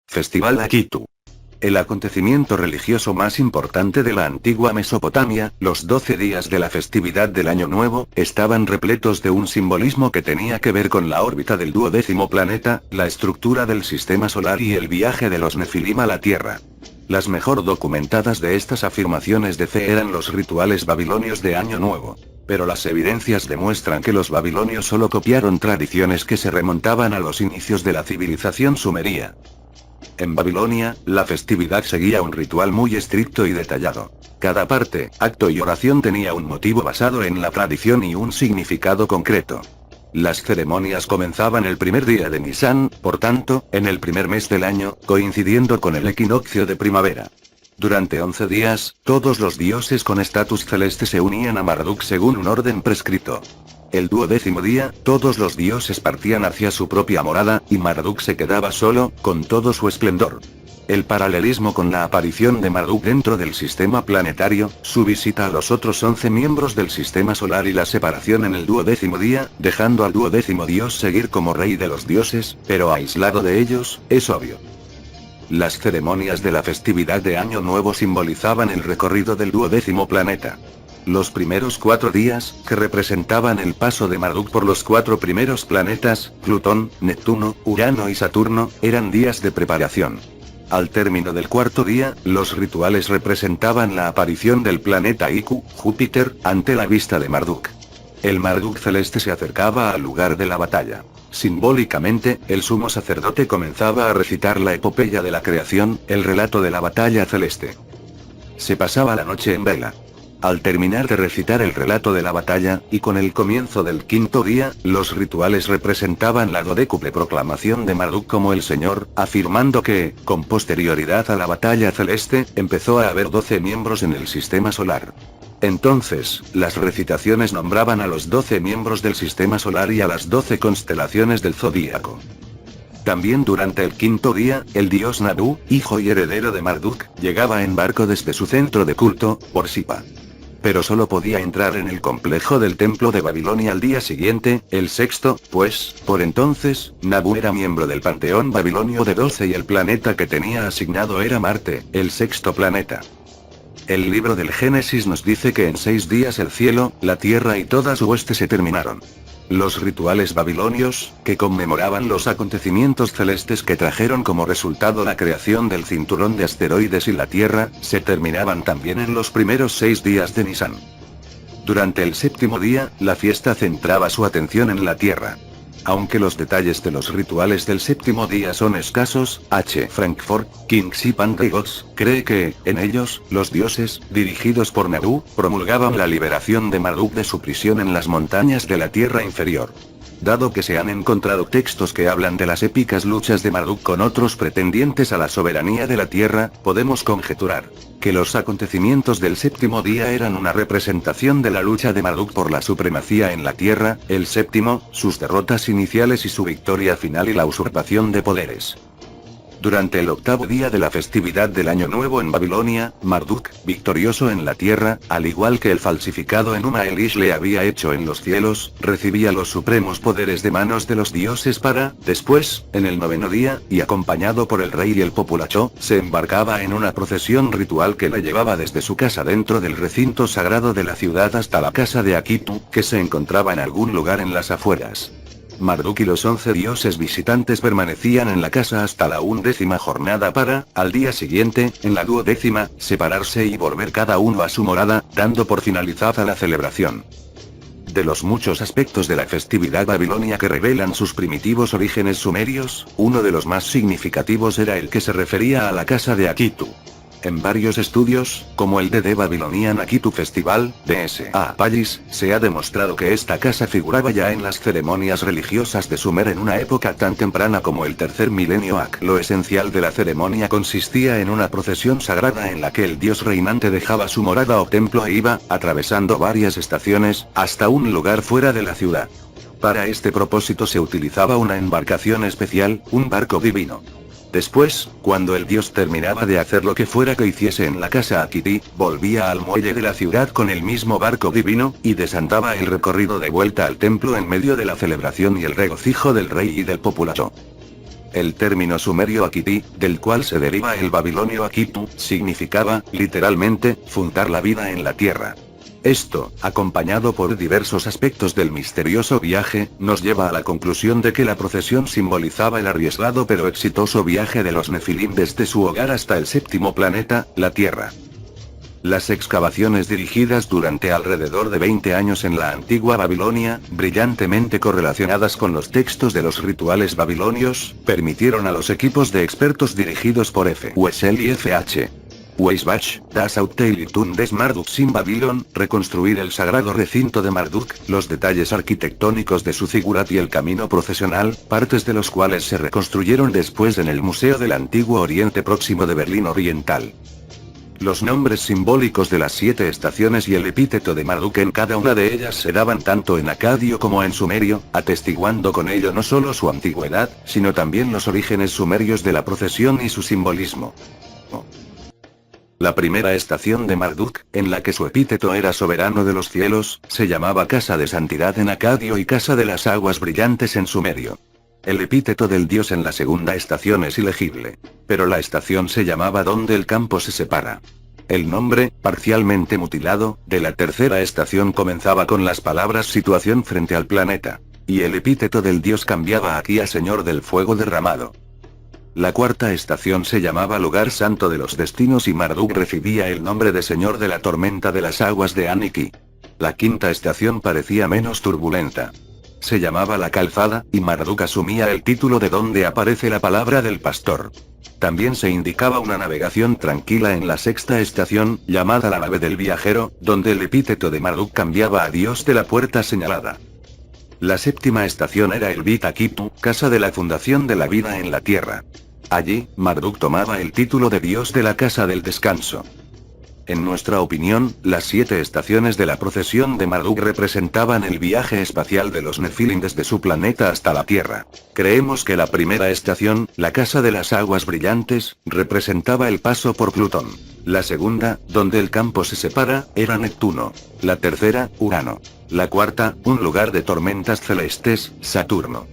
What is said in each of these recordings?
Festival Akitu. El acontecimiento religioso más importante de la antigua Mesopotamia, los 12 días de la festividad del Año Nuevo, estaban repletos de un simbolismo que tenía que ver con la órbita del 12º planeta, la estructura del sistema solar y el viaje de los Nefilim a la Tierra. Las mejor documentadas de estas afirmaciones de fe eran los rituales babilonios de Año Nuevo. Pero las evidencias demuestran que los babilonios solo copiaron tradiciones que se remontaban a los inicios de la civilización sumeria. En Babilonia, la festividad seguía un ritual muy estricto y detallado. Cada parte, acto y oración tenía un motivo basado en la tradición y un significado concreto. Las ceremonias comenzaban el primer día de Nisan, por tanto, en el primer mes del año, coincidiendo con el equinoccio de primavera. Durante 11 días, todos los dioses con estatus celeste se unían a Marduk según un orden prescrito. El 12º día, todos los dioses partían hacia su propia morada, y Marduk se quedaba solo, con todo su esplendor. El paralelismo con la aparición de Marduk dentro del sistema planetario, su visita a los otros 11 miembros del sistema solar y la separación en el 12º día, dejando al 12º dios seguir como rey de los dioses, pero aislado de ellos, es obvio. Las ceremonias de la festividad de Año Nuevo simbolizaban el recorrido del 12º planeta. Los primeros 4 días, que representaban el paso de Marduk por los 4 primeros planetas, Plutón, Neptuno, Urano y Saturno, eran días de preparación. Al término del 4º día, los rituales representaban la aparición del planeta Iku, Júpiter, ante la vista de Marduk. El Marduk celeste se acercaba al lugar de la batalla. Simbólicamente, el sumo sacerdote comenzaba a recitar la epopeya de la creación, el relato de la batalla celeste. Se pasaba la noche en vela. Al terminar de recitar el relato de la batalla, y con el comienzo del 5º día, los rituales representaban la godécuple proclamación de Marduk como el Señor, afirmando que, con posterioridad a la batalla celeste, empezó a haber 12 miembros en el sistema solar. Entonces, las recitaciones nombraban a los 12 miembros del sistema solar y a las 12 constelaciones del zodíaco. También durante el 5º día, el dios Nabu, hijo y heredero de Marduk, llegaba en barco desde su centro de culto, Orsipa. Pero solo podía entrar en el complejo del templo de Babilonia al día siguiente, el 6º, pues, por entonces, Nabu era miembro del panteón babilonio de 12 y el planeta que tenía asignado era Marte, el 6º planeta. El libro del Génesis nos dice que en 6 días el cielo, la tierra y toda su hueste se terminaron. Los rituales babilonios, que conmemoraban los acontecimientos celestes que trajeron como resultado la creación del cinturón de asteroides y la Tierra, se terminaban también en los primeros 6 días de Nisan. Durante el 7º día, la fiesta centraba su atención en la Tierra. Aunque los detalles de los rituales del 7º día son escasos, H. Frankfurt, Kingship and Gods, cree que, en ellos, los dioses, dirigidos por Nabu, promulgaban la liberación de Marduk de su prisión en las montañas de la Tierra inferior. Dado que se han encontrado textos que hablan de las épicas luchas de Marduk con otros pretendientes a la soberanía de la Tierra, podemos conjeturar que los acontecimientos del 7º día eran una representación de la lucha de Marduk por la supremacía en la Tierra, el 7º, sus derrotas iniciales y su victoria final y la usurpación de poderes. Durante el 8º día de la festividad del Año Nuevo en Babilonia, Marduk, victorioso en la tierra, al igual que el falsificado Enuma Elish le había hecho en los cielos, recibía los supremos poderes de manos de los dioses para, después, en el 9º día, y acompañado por el rey y el populacho, se embarcaba en una procesión ritual que le llevaba desde su casa dentro del recinto sagrado de la ciudad hasta la casa de Akitu, que se encontraba en algún lugar en las afueras. Marduk y los 11 dioses visitantes permanecían en la casa hasta la 11ª jornada para, al día siguiente, en la 12ª, separarse y volver cada uno a su morada, dando por finalizada la celebración. De los muchos aspectos de la festividad babilonia que revelan sus primitivos orígenes sumerios, uno de los más significativos era el que se refería a la casa de Akitu. En varios estudios, como el de The Babylonian Akitu Festival, D.S.A. Pallis, se ha demostrado que esta casa figuraba ya en las ceremonias religiosas de Sumer en una época tan temprana como el tercer milenio AC. Lo esencial de la ceremonia consistía en una procesión sagrada en la que el dios reinante dejaba su morada o templo e iba, atravesando varias estaciones, hasta un lugar fuera de la ciudad. Para este propósito se utilizaba una embarcación especial, un barco divino. Después, cuando el dios terminaba de hacer lo que fuera que hiciese en la casa Akiti, volvía al muelle de la ciudad con el mismo barco divino, y desandaba el recorrido de vuelta al templo en medio de la celebración y el regocijo del rey y del populacho. El término sumerio Akiti, del cual se deriva el babilonio Akitu, significaba, literalmente, fundar la vida en la tierra. Esto, acompañado por diversos aspectos del misterioso viaje, nos lleva a la conclusión de que la procesión simbolizaba el arriesgado pero exitoso viaje de los Nefilim desde su hogar hasta el séptimo planeta, la Tierra. Las excavaciones dirigidas durante alrededor de 20 años en la antigua Babilonia, brillantemente correlacionadas con los textos de los rituales babilonios, permitieron a los equipos de expertos dirigidos por F. Wessel y F.H. Weisbach, Das Auteilitun des Marduk sin Babylon, reconstruir el sagrado recinto de Marduk, los detalles arquitectónicos de su zigurat y el camino procesional, partes de los cuales se reconstruyeron después en el Museo del Antiguo Oriente Próximo de Berlín Oriental. Los nombres simbólicos de las 7 estaciones y el epíteto de Marduk en cada una de ellas se daban tanto en acadio como en sumerio, atestiguando con ello no solo su antigüedad, sino también los orígenes sumerios de la procesión y su simbolismo. La primera estación de Marduk, en la que su epíteto era soberano de los cielos, se llamaba Casa de Santidad en acadio y Casa de las Aguas Brillantes en sumerio. El epíteto del dios en la segunda estación es ilegible. Pero la estación se llamaba Donde el campo se separa. El nombre, parcialmente mutilado, de la tercera estación comenzaba con las palabras situación frente al planeta. Y el epíteto del dios cambiaba aquí a Señor del Fuego Derramado. La cuarta estación se llamaba Lugar Santo de los Destinos y Marduk recibía el nombre de Señor de la Tormenta de las Aguas de Aniki. La quinta estación parecía menos turbulenta. Se llamaba La Calzada, y Marduk asumía el título de donde aparece la palabra del pastor. También se indicaba una navegación tranquila en la sexta estación, llamada la nave del viajero, donde el epíteto de Marduk cambiaba a Dios de la puerta señalada. La séptima estación era el Bit Akitu, casa de la fundación de la vida en la tierra. Allí, Marduk tomaba el título de Dios de la casa del descanso. En nuestra opinión, las 7 estaciones de la procesión de Marduk representaban el viaje espacial de los Nefilim desde su planeta hasta la Tierra. Creemos que la primera estación, la Casa de las Aguas Brillantes, representaba el paso por Plutón. La segunda, donde el campo se separa, era Neptuno. La tercera, Urano. La cuarta, un lugar de tormentas celestes, Saturno.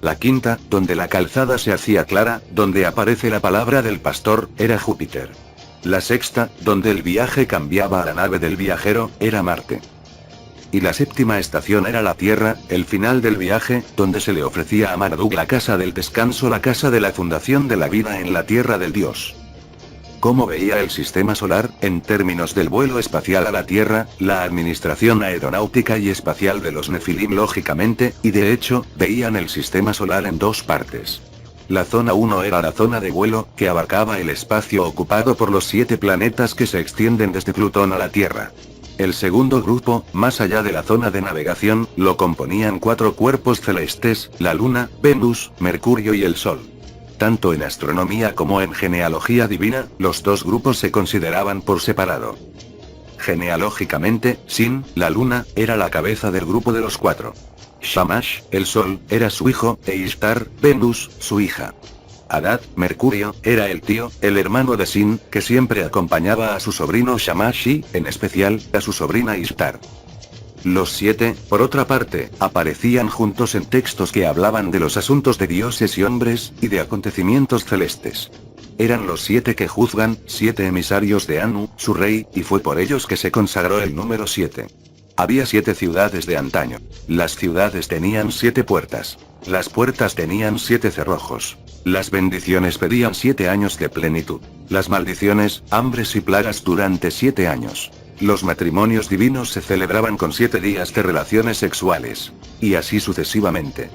La quinta, donde la calzada se hacía clara, donde aparece la palabra del pastor, era Júpiter. La sexta, donde el viaje cambiaba a la nave del viajero, era Marte. Y la séptima estación era la Tierra, el final del viaje, donde se le ofrecía a Marduk la casa del descanso, la casa de la fundación de la vida en la tierra del dios. ¿Cómo veía el sistema solar, en términos del vuelo espacial a la Tierra, la administración aeronáutica y espacial de los Nefilim lógicamente, y de hecho, veían el sistema solar en dos partes? La zona 1 era la zona de vuelo, que abarcaba el espacio ocupado por los 7 planetas que se extienden desde Plutón a la Tierra. El segundo grupo, más allá de la zona de navegación, lo componían 4 cuerpos celestes, la Luna, Venus, Mercurio y el Sol. Tanto en astronomía como en genealogía divina, los dos grupos se consideraban por separado. Genealógicamente, Sin, la Luna, era la cabeza del grupo de los 4. Shamash, el Sol, era su hijo, e Ishtar, Venus, su hija. Hadad, Mercurio, era el tío, el hermano de Sin, que siempre acompañaba a su sobrino Shamash y, en especial, a su sobrina Ishtar. Los 7, por otra parte, aparecían juntos en textos que hablaban de los asuntos de dioses y hombres, y de acontecimientos celestes. Eran los 7 que juzgan, 7 emisarios de Anu, su rey, y fue por ellos que se consagró el número 7. Había 7 ciudades de antaño. Las ciudades tenían 7 puertas. Las puertas tenían 7 cerrojos. Las bendiciones pedían 7 años de plenitud. Las maldiciones, hambres y plagas durante 7 años. Los matrimonios divinos se celebraban con 7 días de relaciones sexuales. Y así sucesivamente.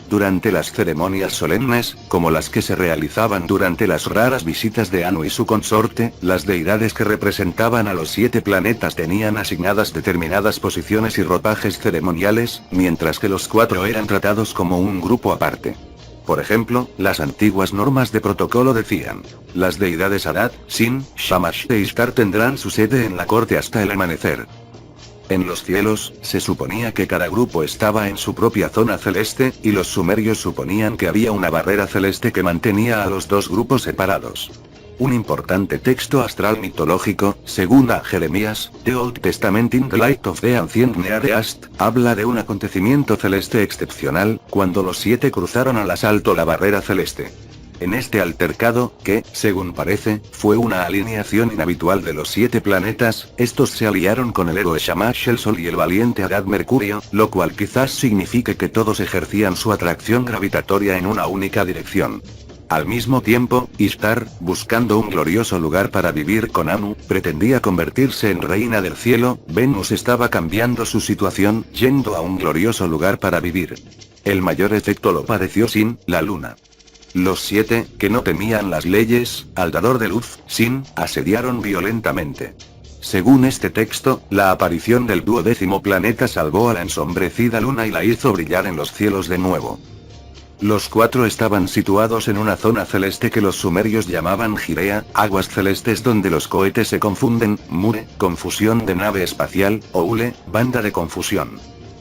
Durante las ceremonias solemnes, como las que se realizaban durante las raras visitas de Anu y su consorte, las deidades que representaban a los 7 planetas tenían asignadas determinadas posiciones y ropajes ceremoniales, mientras que los 4 eran tratados como un grupo aparte. Por ejemplo, las antiguas normas de protocolo decían: las deidades Hadad, Sin, Shamash e Ishtar tendrán su sede en la corte hasta el amanecer. En los cielos, se suponía que cada grupo estaba en su propia zona celeste, y los sumerios suponían que había una barrera celeste que mantenía a los dos grupos separados. Un importante texto astral mitológico, según a Jeremías, The Old Testament in the Light of the Ancient Near East, habla de un acontecimiento celeste excepcional, cuando los 7 cruzaron al asalto la barrera celeste. En este altercado, que, según parece, fue una alineación inhabitual de los 7 planetas, estos se aliaron con el héroe Shamash el Sol y el valiente Arad Mercurio, lo cual quizás signifique que todos ejercían su atracción gravitatoria en una única dirección. Al mismo tiempo, Ishtar, buscando un glorioso lugar para vivir con Anu, pretendía convertirse en reina del cielo. Venus estaba cambiando su situación, yendo a un glorioso lugar para vivir. El mayor efecto lo padeció Sin, la luna. Los 7, que no temían las leyes, al dador de luz, Sin, asediaron violentamente. Según este texto, la aparición del 12º planeta salvó a la ensombrecida luna y la hizo brillar en los cielos de nuevo. Los 4 estaban situados en una zona celeste que los sumerios llamaban Girea, aguas celestes donde los cohetes se confunden, Mure, confusión de nave espacial, o Ule, banda de confusión.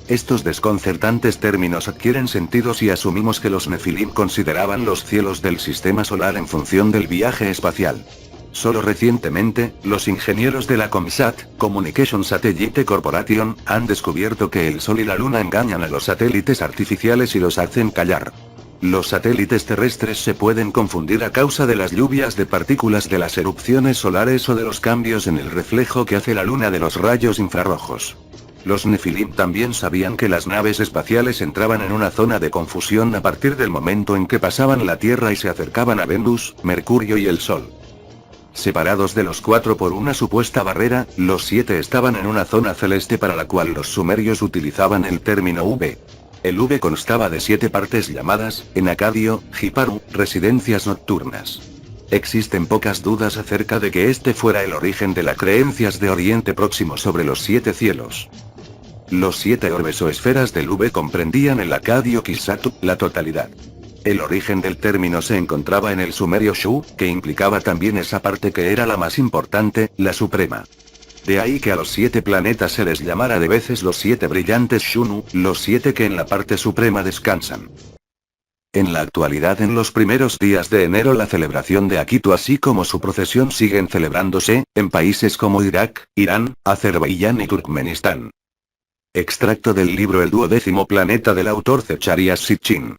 Estos desconcertantes términos adquieren sentido si asumimos que los Nefilim consideraban los cielos del sistema solar en función del viaje espacial. Solo recientemente, los ingenieros de la COMSAT, Communication Satellite Corporation, han descubierto que el Sol y la Luna engañan a los satélites artificiales y los hacen callar. Los satélites terrestres se pueden confundir a causa de las lluvias de partículas de las erupciones solares o de los cambios en el reflejo que hace la Luna de los rayos infrarrojos. Los Nefilim también sabían que las naves espaciales entraban en una zona de confusión a partir del momento en que pasaban la Tierra y se acercaban a Venus, Mercurio y el Sol. Separados de los 4 por una supuesta barrera, los 7 estaban en una zona celeste para la cual los sumerios utilizaban el término V. El V constaba de 7 partes llamadas, en acadio, Jiparu, residencias nocturnas. Existen pocas dudas acerca de que este fuera el origen de las creencias de Oriente Próximo sobre los 7 cielos. Los 7 orbes o esferas del V comprendían el acadio Kisatu, la totalidad. El origen del término se encontraba en el sumerio Shu, que implicaba también esa parte que era la más importante, la suprema. De ahí que a los 7 planetas se les llamara de veces los 7 brillantes Shunu, los 7 que en la parte suprema descansan. En la actualidad, en los primeros días de enero, la celebración de Akitu así como su procesión siguen celebrándose, en países como Irak, Irán, Azerbaiyán y Turkmenistán. Extracto del libro El 12º planeta del autor Zecharias Sitchin.